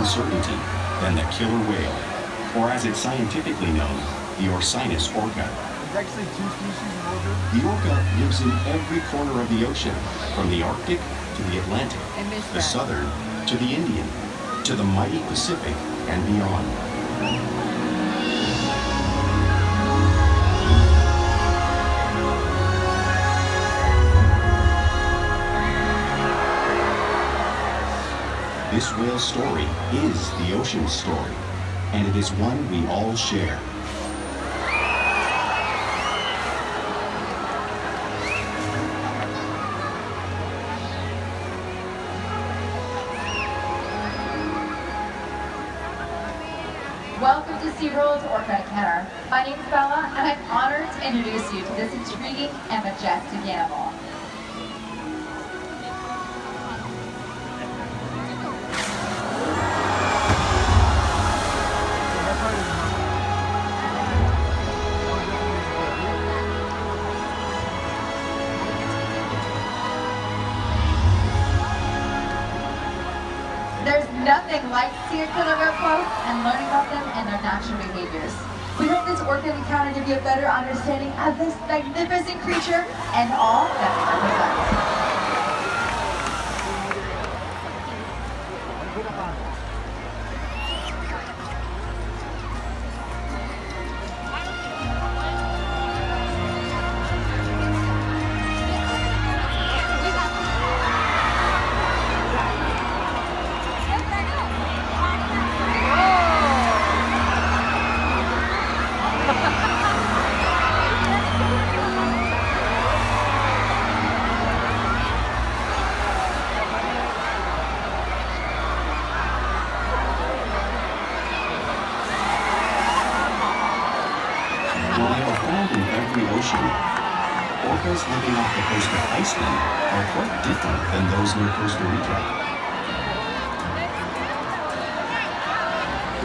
uncertainty than the killer whale, or as it's scientifically known, the Orcinus orca. There's actually two species of orca. The orca lives in every corner of the ocean, from the Arctic to the Atlantic, the Southern to the Indian, to the mighty Pacific and beyond. This whale's story is the ocean's story, and it is one we all share. Welcome to SeaWorld's Orca Encounter. My name is Bella, and I'm honored to introduce you to this intriguing and majestic animal. There's nothing like seeing a killer whale close and learning about them and their natural behaviors. We hope this orca encounter gives you a better understanding of this magnificent creature and all that it represents. While they are found in every ocean, orcas living off the coast of Iceland are quite different than those near Costa Rica.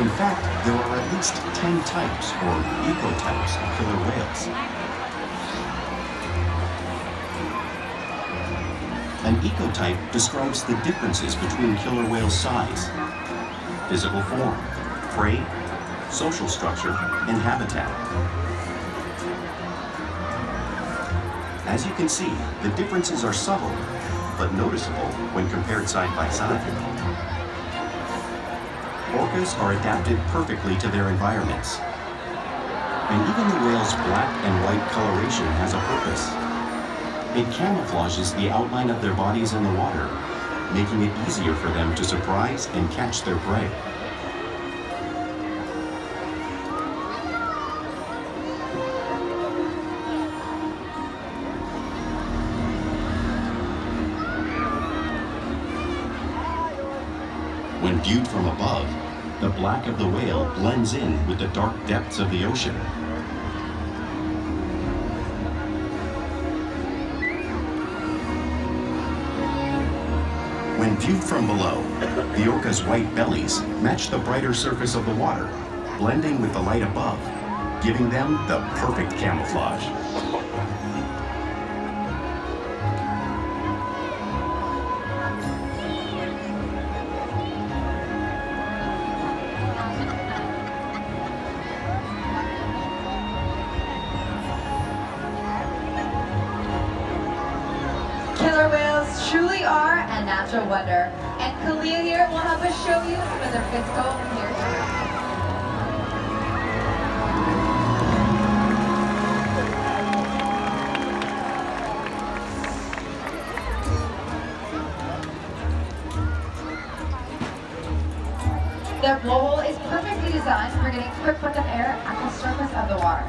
In fact, there are at least 10 types, or ecotypes, of killer whales. An ecotype describes the differences between killer whale size, physical form, prey, social structure, and habitat. As you can see, the differences are subtle, but noticeable when compared side by side. Orcas are adapted perfectly to their environments. And even the whale's black and white coloration has a purpose. It camouflages the outline of their bodies in the water, making it easier for them to surprise and catch their prey. When viewed from above, the black of the whale blends in with the dark depths of the ocean. When viewed from below, the orca's white bellies match the brighter surface of the water, blending with the light above, giving them the perfect camouflage. Killer whales truly are a natural wonder, and Kalia here will help us show you some of their physical characteristics. Their blowhole is perfectly designed for getting quick breath of air at the surface of the water.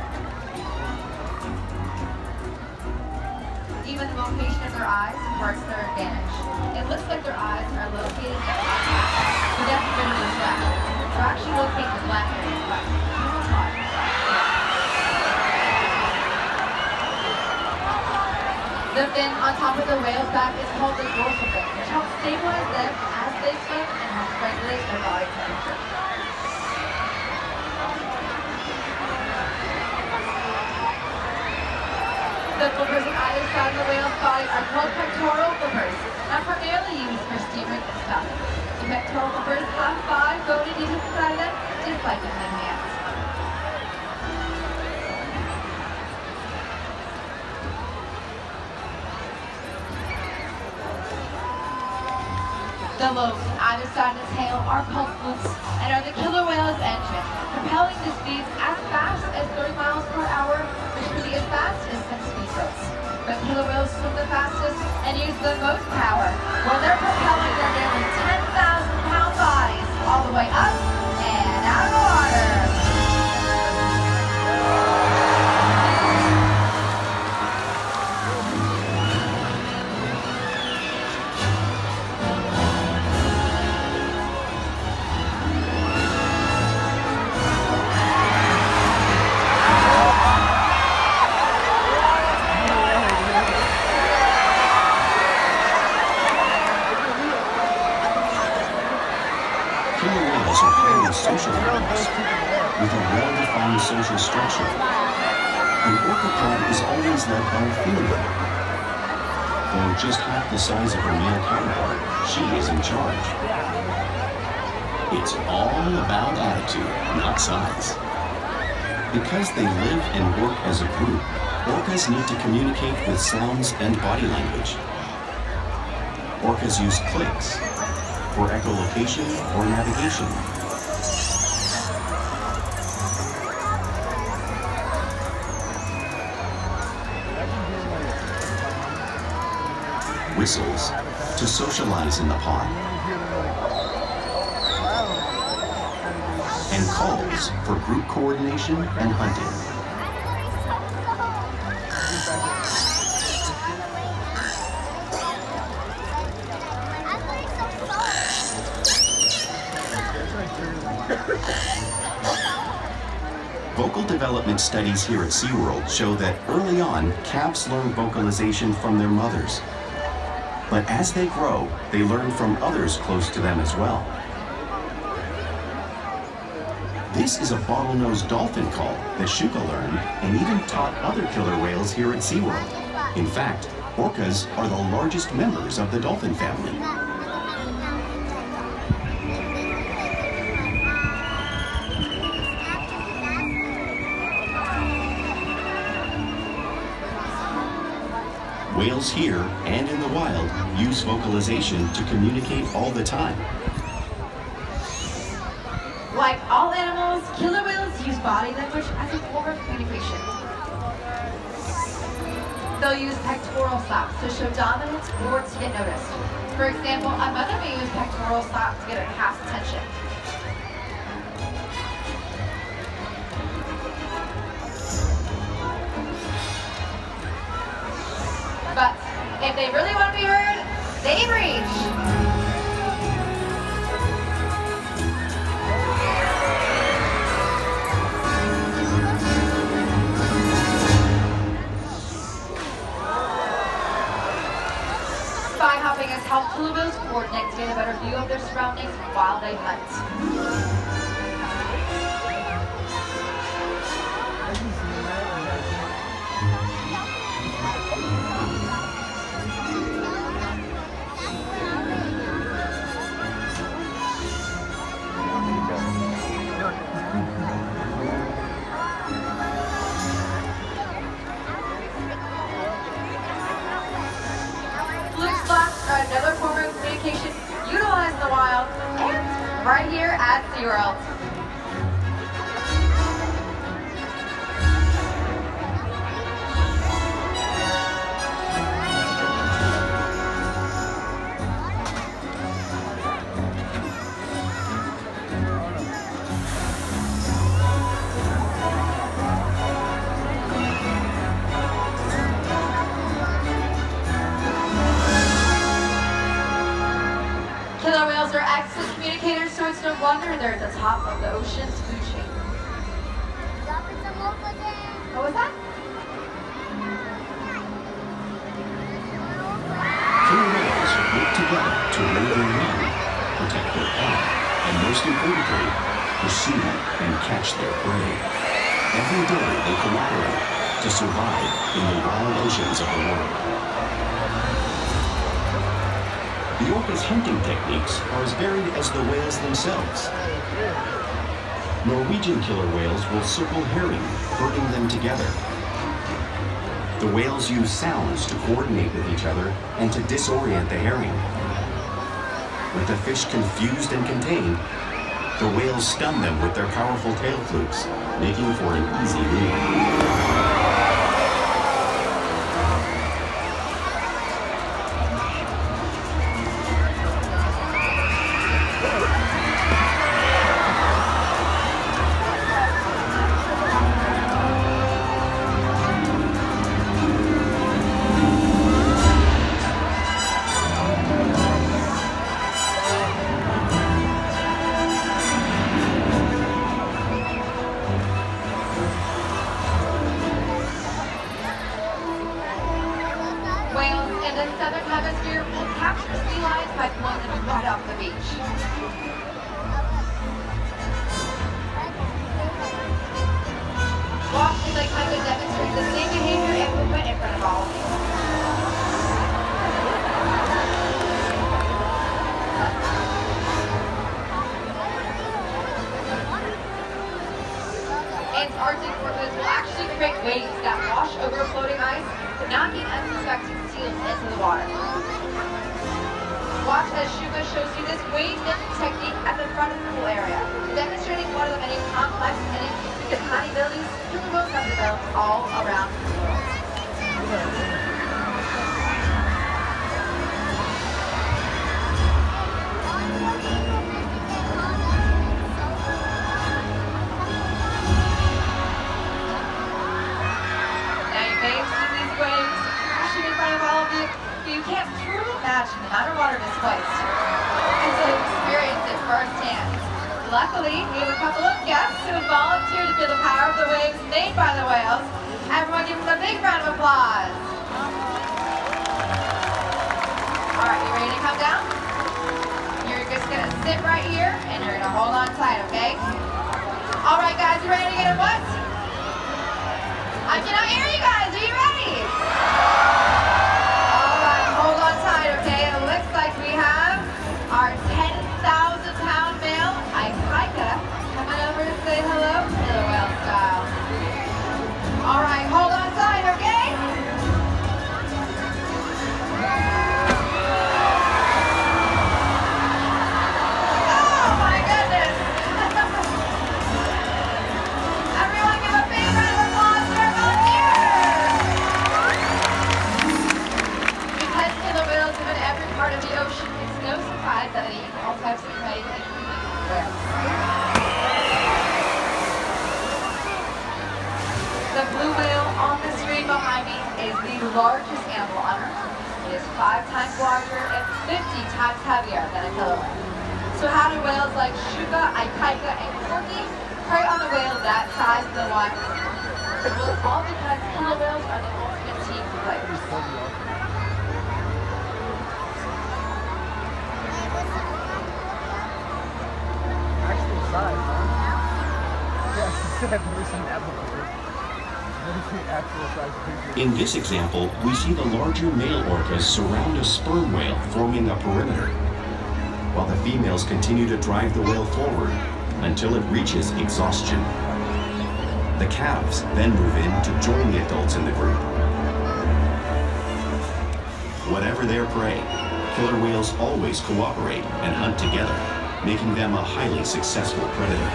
Even the location of their eyes works to their advantage. It looks like their eyes are located at the back, but that's a bit of a stretch. They're actually located in the black area, but camouflage. The fin on top of the whale's back is called the dorsal fin, which helps stabilize them as they swim and helps regulate their body temperature. The flippers on either side of the whale's body are called pectoral flippers, and are primarily used for steering and stuff. The pectoral flippers have 5 like in their hands. The lobes on either side of the tail are called flukes and are the killer whale's engine, propelling the speeds as fast as 30 miles per hour, which can be as fast as 10 speed boats. But killer whales swim the fastest and use the most power when they're propelling their nearly 10,000-pound bodies all the way up and out of the water. Social animals with a well-defined social structure. An orca pod is always led by a female. Though just half the size of her male counterpart, she is in charge. It's all about attitude, not size. Because they live and work as a group, orcas need to communicate with sounds and body language. Orcas use clicks for echolocation or navigation. Whistles to socialize in the pond, and calls for group coordination and hunting. Vocal development studies here at SeaWorld show that early on, calves learn vocalization from their mothers. But as they grow, they learn from others close to them as well. This is a bottlenose dolphin call that Shouka learned and even taught other killer whales here at SeaWorld. In fact, orcas are the largest members of the dolphin family. Whales here and in the wild use vocalization to communicate all the time. Like all animals, killer whales use body language as a form of communication. They'll use pectoral slaps to show dominance or to get noticed. For example, a mother may use pectoral slaps to get a calf's attention. But if they really want to be heard, they breach. Spy hopping has helped killer whales coordinate to get a better view of their surroundings while they hunt. Another form of communication utilized in the wild and right here at SeaWorld. Killer whales are excellent communicators, so it's no wonder they're at the top of the ocean's food chain. What was that? Killer whales work together to rear their young, protect their pack, and most importantly, pursue and catch their prey. Every day they cooperate to survive in the wild oceans of the world. The orca's hunting techniques are as varied as the whales themselves. Norwegian killer whales will circle herring, herding them together. The whales use sounds to coordinate with each other and to disorient the herring. With the fish confused and contained, the whales stun them with their powerful tail flukes, making for an easy meal. Arctic orcas will actually create waves that wash over floating ice, knocking unsuspecting seals into the water. Watch as Shouka shows you this wave knitting technique at the front of the pool area, demonstrating one of the many complex and intricate honey abilities killer whales have developed all around the world. You can't truly imagine the amount of water displaced until you experience it firsthand. Luckily, we have a couple of guests who have volunteered to feel the power of the waves made by the whales. Everyone give them a big round of applause. All right, you ready to come down? You're just gonna sit right here and you're gonna hold on tight, okay? All right, guys, you ready to get a what? I cannot hear you guys. Are you ready? Hold on tight, okay? It looks like we have our 10,000-pound male, Shouka, coming over to say hello, killer whale style. All right, hold on tight, okay? Oh my goodness! Everyone give a big round of applause for our volunteers! Because killer whales live in every part of the ocean, it's no surprise that they eat all types of prey, including whales. The blue whale on the screen behind me is the largest animal on Earth. It is 5 times larger and 50 times heavier than a killer whale. So how do whales like Shouka, Shouka, and Orca prey on the whale that size in the wild? Well, it's all because killer whales are the ultimate team players. Actual size, huh? Yeah, she said I've never seen that before. Never seen actual size creatures. In this example, we see the larger male orcas surround a sperm whale, forming a perimeter, while the females continue to drive the whale forward until it reaches exhaustion. The calves then move in to join the adults in the group. Whatever their prey, killer whales always cooperate and hunt together, making them a highly successful predator.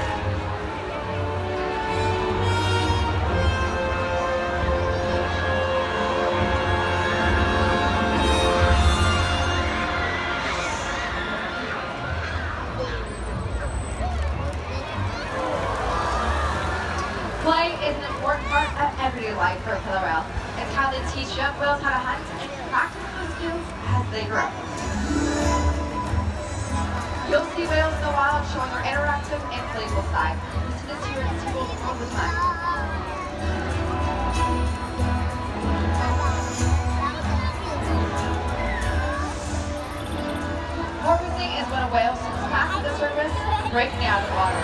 Play is an important part of everyday life for a killer whale. It's how they teach young whales how to hunt and practice those skills as they grow. You'll see whales in the wild showing their interactive and playful side. You see this here at SeaWorld all the time. Porpoising is when a whale swims past the surface, breaking out of the water.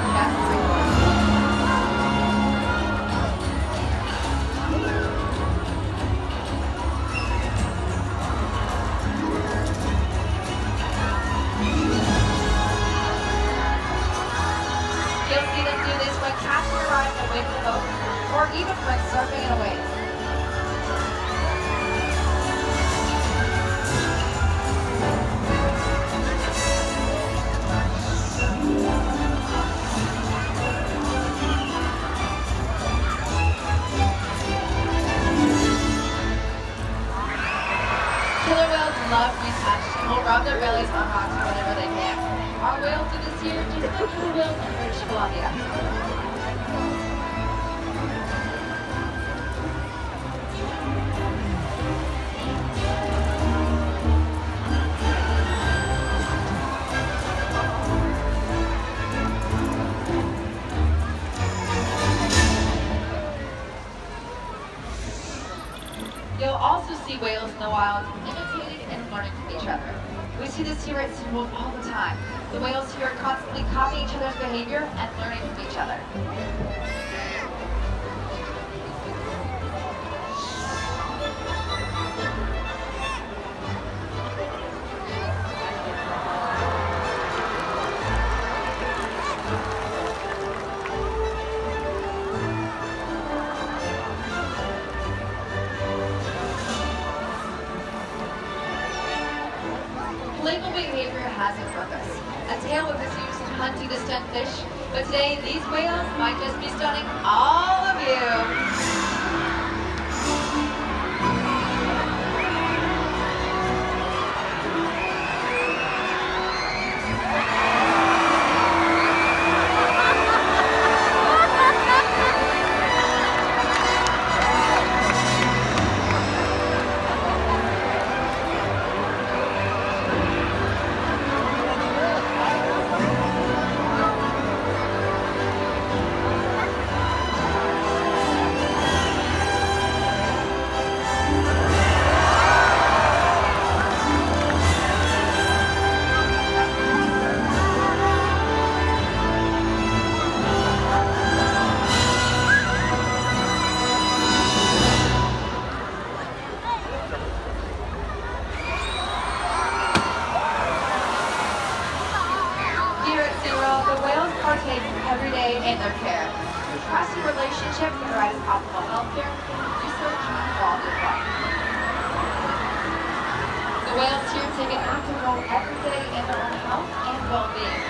You'll You'll see them do this when catching a ride in a wave boat, or even when surfing in a wave. Killer whales love being touched and will rub their bellies on rocks whenever they can. Our whales do this here just like killer whales in British Columbia. You'll also see whales in the wild imitating and learning from each other. We see this here at SeaWorld all the time. The whales here are constantly copying each other's behavior and learning from each other. Playful behavior has a purpose. A tail whip is used in hunting to stun fish, but today these whales might just be stunning all of you. The whales partake every day in their care. Trusting relationships and provide optimal health care, research, and quality of life. The whales here take an active role every day in their own health and well-being.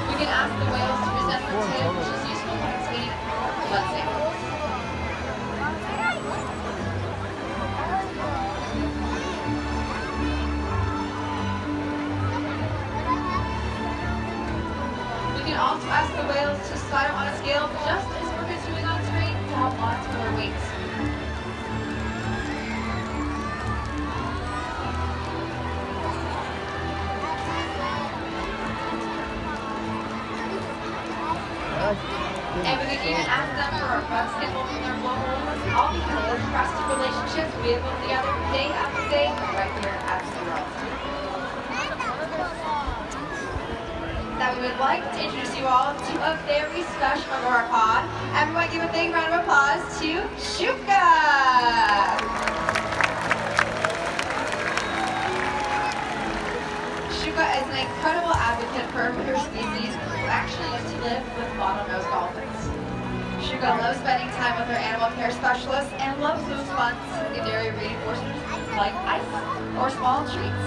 We can ask the whales to present their tail, which is useful when obtaining blood samples. We can also ask the whales to slide on a scale just as Orca's doing on screen to help monitor their weights. And we can even ask them for a blood sample from their blowholes, all because of the trusted relationships we have built together day after day right here at SeaWorld. That we would like to introduce you all to a very special member of our pod. Everyone give a big round of applause to Shouka! Shouka is an incredible advocate for her species who actually used to live with bottlenose dolphins. Shouka loves spending time with her animal care specialists and loves those fun secondary reinforcements like ice or small treats.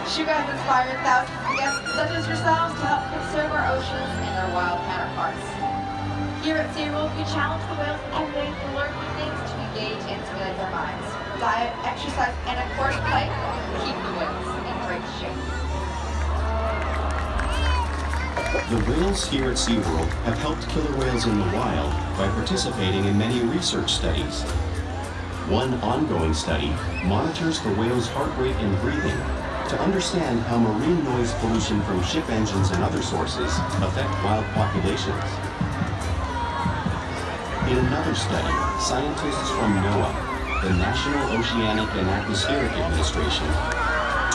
Shouka has inspired thousands of guests such as yourselves to help conserve our oceans and their wild counterparts. Here at SeaWorld, we challenge the whales every day to learn new things to engage and stimulate their minds. Diet, exercise, and of course play keep the whales in great shape. The whales here at SeaWorld have helped killer whales in the wild by participating in many research studies. One ongoing study monitors the whale's heart rate and breathing to understand how marine noise pollution from ship engines and other sources affect wild populations. In another study, scientists from NOAA, the National Oceanic and Atmospheric Administration,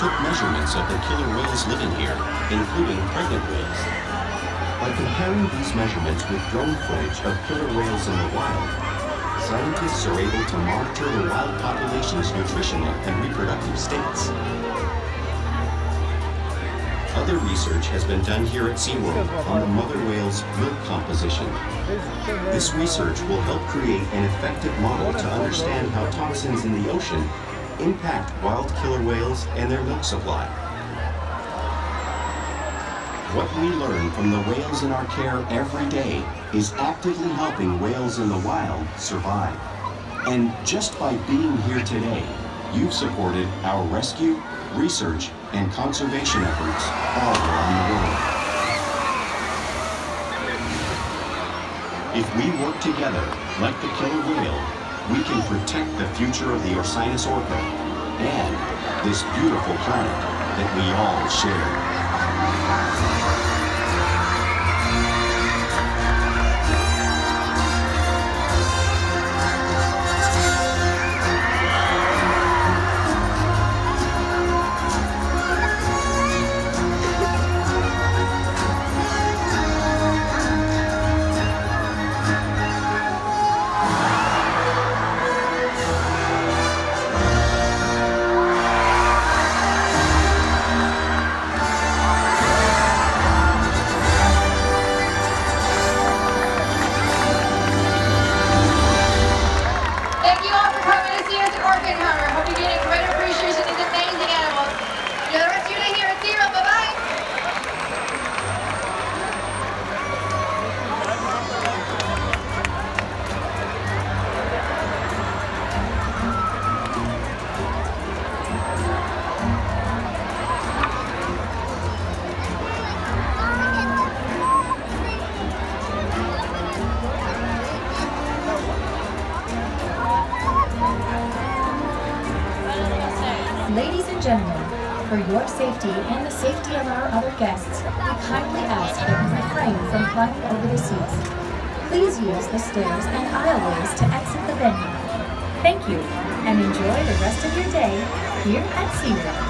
took measurements of the killer whales living here, including pregnant whales. By comparing these measurements with drone footage of killer whales in the wild, scientists are able to monitor the wild population's nutritional and reproductive states. Other research has been done here at SeaWorld on the mother whale's milk composition. This research will help create an effective model to understand how toxins in the ocean impact wild killer whales and their milk supply. What we learn from the whales in our care every day is actively helping whales in the wild survive. And just by being here today, you've supported our rescue, research, and conservation efforts all around the world. If we work together, like the killer whale, we can protect the future of the Orcinus orca and this beautiful planet that we all share. Ladies and gentlemen, for your safety and the safety of our other guests, we kindly ask that you refrain from climbing over the seats. Please use the stairs and aisleways to exit the venue. Thank you, and enjoy the rest of your day here at SeaWorld.